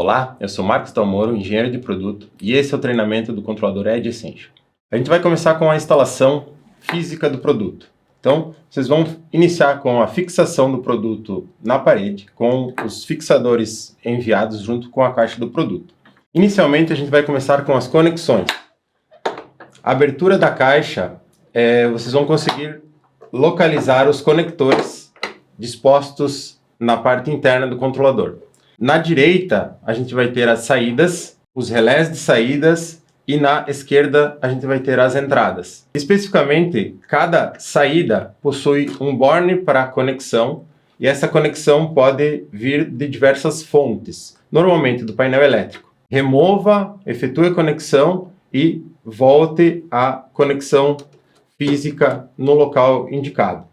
Olá, eu sou Marcos Dalmoro, engenheiro de produto, e esse é o treinamento do controlador Edge Essential. A gente vai começar com a instalação física do produto. Então, vocês vão iniciar com a fixação do produto na parede, com os fixadores enviados junto com a caixa do produto. Inicialmente, a gente vai começar com as conexões. A abertura da caixa, vocês vão conseguir localizar os conectores dispostos na parte interna do controlador. Na direita, a gente vai ter as saídas, os relés de saídas, e na esquerda, a gente vai ter as entradas. Especificamente, cada saída possui um borne para conexão, e essa conexão pode vir de diversas fontes, normalmente do painel elétrico. Remova, efetue a conexão e volte à conexão física no local indicado.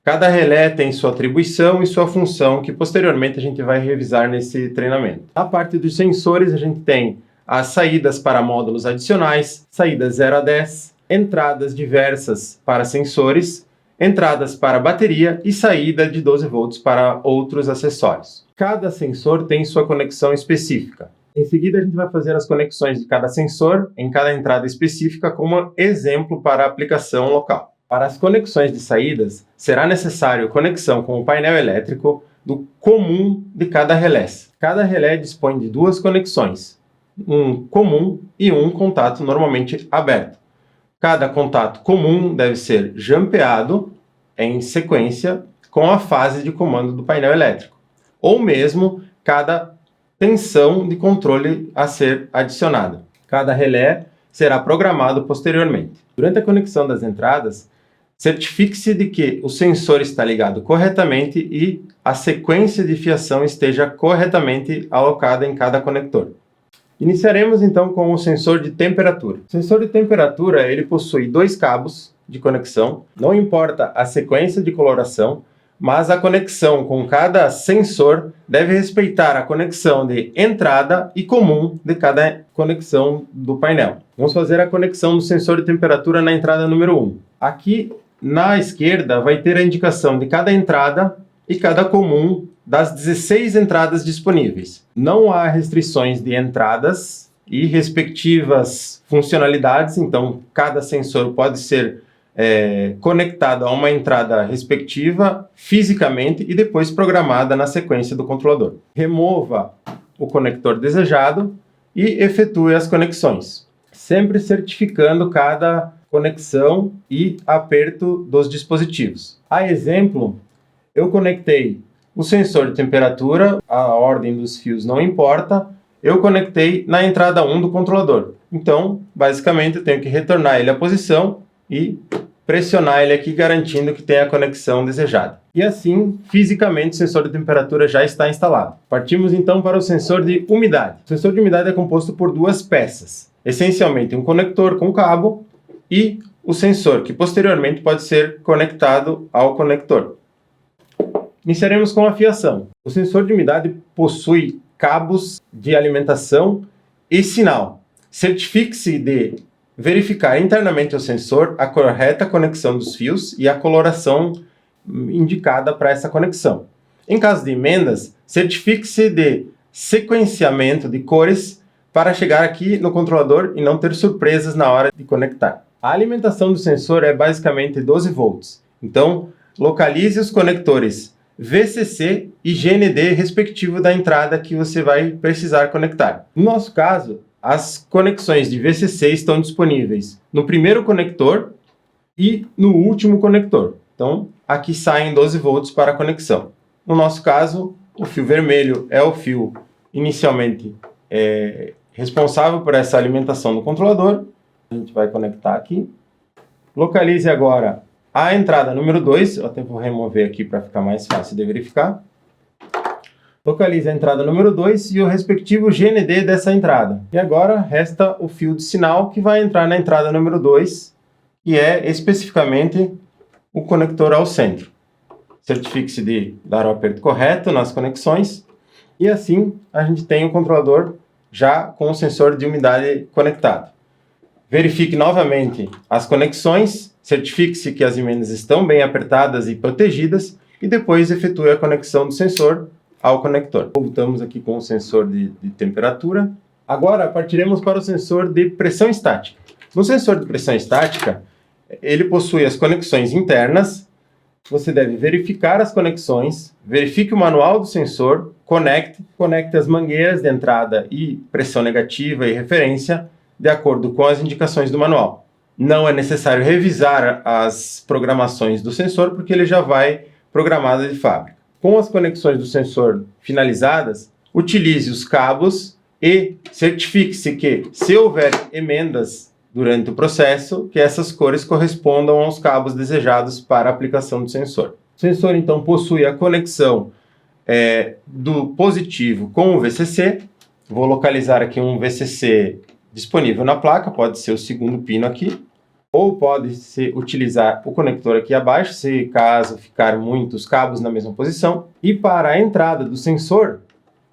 Cada relé tem sua atribuição e sua função, que posteriormente a gente vai revisar nesse treinamento. Na parte dos sensores, a gente tem as saídas para módulos adicionais, saídas 0 a 10, entradas diversas para sensores, entradas para bateria e saída de 12 volts para outros acessórios. Cada sensor tem sua conexão específica. Em seguida, a gente vai fazer as conexões de cada sensor em cada entrada específica como exemplo para a aplicação local. Para as conexões de saídas, será necessário conexão com o painel elétrico do comum de cada relé. Cada relé dispõe de duas conexões, um comum e um contato normalmente aberto. Cada contato comum deve ser jampeado em sequência com a fase de comando do painel elétrico, ou mesmo cada tensão de controle a ser adicionada. Cada relé será programado posteriormente. Durante a conexão das entradas, certifique-se de que o sensor está ligado corretamente e a sequência de fiação esteja corretamente alocada em cada conector. Iniciaremos então com o sensor de temperatura. O sensor de temperatura ele possui dois cabos de conexão, não importa a sequência de coloração, mas a conexão com cada sensor deve respeitar a conexão de entrada e comum de cada conexão do painel. Vamos fazer a conexão do sensor de temperatura na entrada número 1. Aqui na esquerda vai ter a indicação de cada entrada e cada comum das 16 entradas disponíveis. Não há restrições de entradas e respectivas funcionalidades, então cada sensor pode ser conectado a uma entrada respectiva fisicamente e depois programada na sequência do controlador. Remova o conector desejado e efetue as conexões, sempre certificando cada conexão e aperto dos dispositivos. A exemplo, eu conectei o sensor de temperatura, a ordem dos fios não importa, eu conectei na entrada 1 do controlador. Então, basicamente, eu tenho que retornar ele à posição e pressionar ele aqui, garantindo que tem a conexão desejada. E assim, fisicamente, o sensor de temperatura já está instalado. Partimos então para o sensor de umidade. O sensor de umidade é composto por duas peças, essencialmente um conector com cabo e o sensor, que posteriormente pode ser conectado ao conector. Iniciaremos com a fiação. O sensor de umidade possui cabos de alimentação e sinal. Certifique-se de verificar internamente o sensor a correta conexão dos fios e a coloração indicada para essa conexão. Em caso de emendas, certifique-se de sequenciamento de cores para chegar aqui no controlador e não ter surpresas na hora de conectar. A alimentação do sensor é basicamente 12 volts, então localize os conectores VCC e GND respectivo da entrada que você vai precisar conectar. No nosso caso, as conexões de VCC estão disponíveis no primeiro conector e no último conector. Então, aqui saem 12 volts para a conexão. No nosso caso, o fio vermelho é o fio inicialmente responsável por essa alimentação do controlador. A gente vai conectar aqui. Localize agora a entrada número 2. Eu até vou remover aqui para ficar mais fácil de verificar. Localize a entrada número 2 e o respectivo GND dessa entrada. E agora resta o fio de sinal que vai entrar na entrada número 2, que é especificamente o conector ao centro. Certifique-se de dar o aperto correto nas conexões e assim a gente tem o controlador já com o sensor de umidade conectado. Verifique novamente as conexões, certifique-se que as emendas estão bem apertadas e protegidas e depois efetue a conexão do sensor ao conector. Voltamos aqui com o sensor de temperatura. Agora partiremos para o sensor de pressão estática. No sensor de pressão estática, ele possui as conexões internas. Você deve verificar as conexões, verifique o manual do sensor, conecte as mangueiras de entrada e pressão negativa e referência de acordo com as indicações do manual. Não é necessário revisar as programações do sensor porque ele já vai programado de fábrica. Com as conexões do sensor finalizadas, utilize os cabos e certifique-se que, se houver emendas durante o processo, que essas cores correspondam aos cabos desejados para a aplicação do sensor. O sensor, então, possui a conexão do positivo com o VCC. Vou localizar aqui um VCC disponível na placa, pode ser o segundo pino aqui, ou pode-se utilizar o conector aqui abaixo, se caso ficar muitos cabos na mesma posição. E para a entrada do sensor,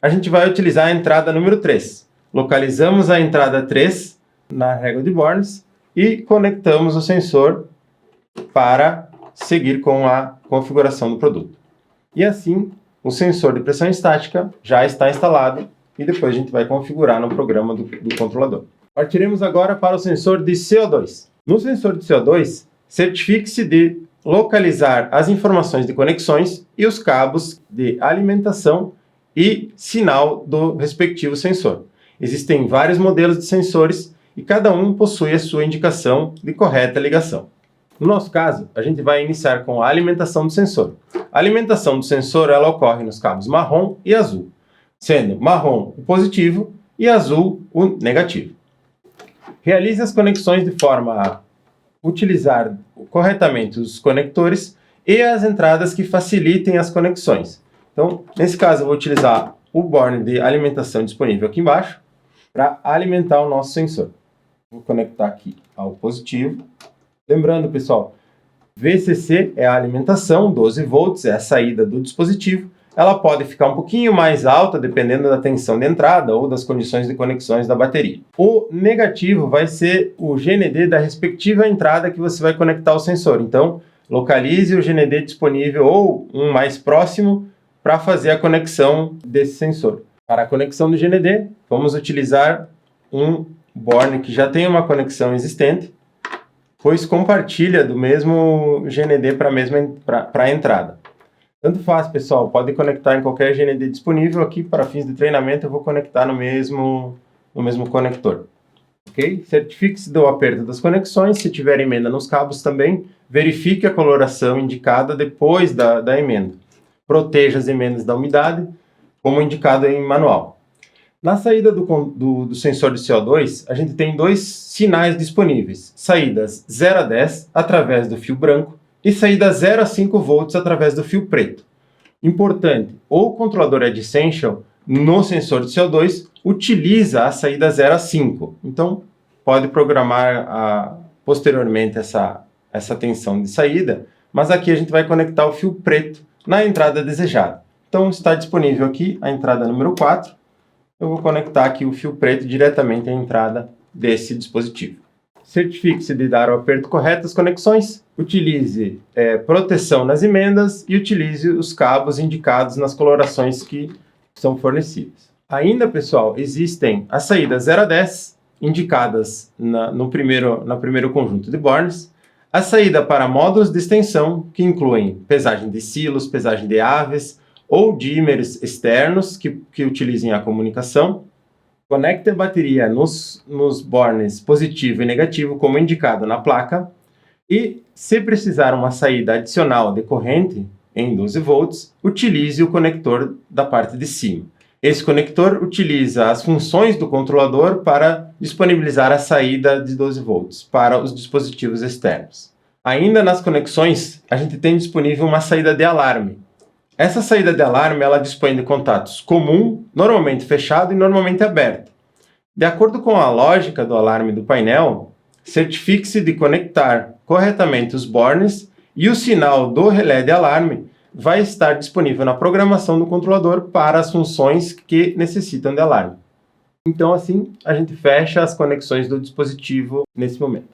a gente vai utilizar a entrada número 3. Localizamos a entrada 3 na régua de Bornes e conectamos o sensor para seguir com a configuração do produto. E assim, o sensor de pressão estática já está instalado e depois a gente vai configurar no programa do controlador. Partiremos agora para o sensor de CO2. No sensor de CO2, certifique-se de localizar as informações de conexões e os cabos de alimentação e sinal do respectivo sensor. Existem vários modelos de sensores e cada um possui a sua indicação de correta ligação. No nosso caso, a gente vai iniciar com a alimentação do sensor. A alimentação do sensor ela ocorre nos cabos marrom e azul, sendo marrom o positivo e azul o negativo. Realize as conexões de forma a utilizar corretamente os conectores e as entradas que facilitem as conexões. Então, nesse caso, eu vou utilizar o borne de alimentação disponível aqui embaixo para alimentar o nosso sensor. Vou conectar aqui ao positivo. Lembrando, pessoal, VCC é a alimentação, 12 volts é a saída do dispositivo. Ela pode ficar um pouquinho mais alta, dependendo da tensão de entrada ou das condições de conexões da bateria. O negativo vai ser o GND da respectiva entrada que você vai conectar ao sensor. Então, localize o GND disponível ou um mais próximo para fazer a conexão desse sensor. Para a conexão do GND, vamos utilizar um borne que já tem uma conexão existente, pois compartilha do mesmo GND para a entrada. Tanto faz, pessoal, pode conectar em qualquer GND disponível. Aqui, para fins de treinamento, eu vou conectar no mesmo conector. Ok? Certifique-se do aperto das conexões. Se tiver emenda nos cabos também, verifique a coloração indicada depois da emenda. Proteja as emendas da umidade, como indicado em manual. Na saída do sensor de CO2, a gente tem dois sinais disponíveis. Saídas 0 a 10 através do fio branco e saída 0 a 5 volts através do fio preto. Importante, o controlador Edge Essential, no sensor de CO2, utiliza a saída 0 a 5. Então, pode programar posteriormente essa tensão de saída, mas aqui a gente vai conectar o fio preto na entrada desejada. Então, está disponível aqui a entrada número 4. Eu vou conectar aqui o fio preto diretamente à entrada desse dispositivo. Certifique-se de dar o aperto correto às conexões, utilize proteção nas emendas e utilize os cabos indicados nas colorações que são fornecidas. Ainda, pessoal, existem as saídas 0 a 10, indicadas no primeiro conjunto de bornes, a saída para módulos de extensão, que incluem pesagem de silos, pesagem de aves ou dímeres externos que utilizem a comunicação. Conecte a bateria nos bornes positivo e negativo, como indicado na placa. E, se precisar uma saída adicional de corrente em 12 volts, utilize o conector da parte de cima. Esse conector utiliza as funções do controlador para disponibilizar a saída de 12 volts para os dispositivos externos. Ainda nas conexões, a gente tem disponível uma saída de alarme. Essa saída de alarme ela dispõe de contatos comum, normalmente fechado e normalmente aberto. De acordo com a lógica do alarme do painel, certifique-se de conectar corretamente os bornes e o sinal do relé de alarme vai estar disponível na programação do controlador para as funções que necessitam de alarme. Então, assim, a gente fecha as conexões do dispositivo nesse momento.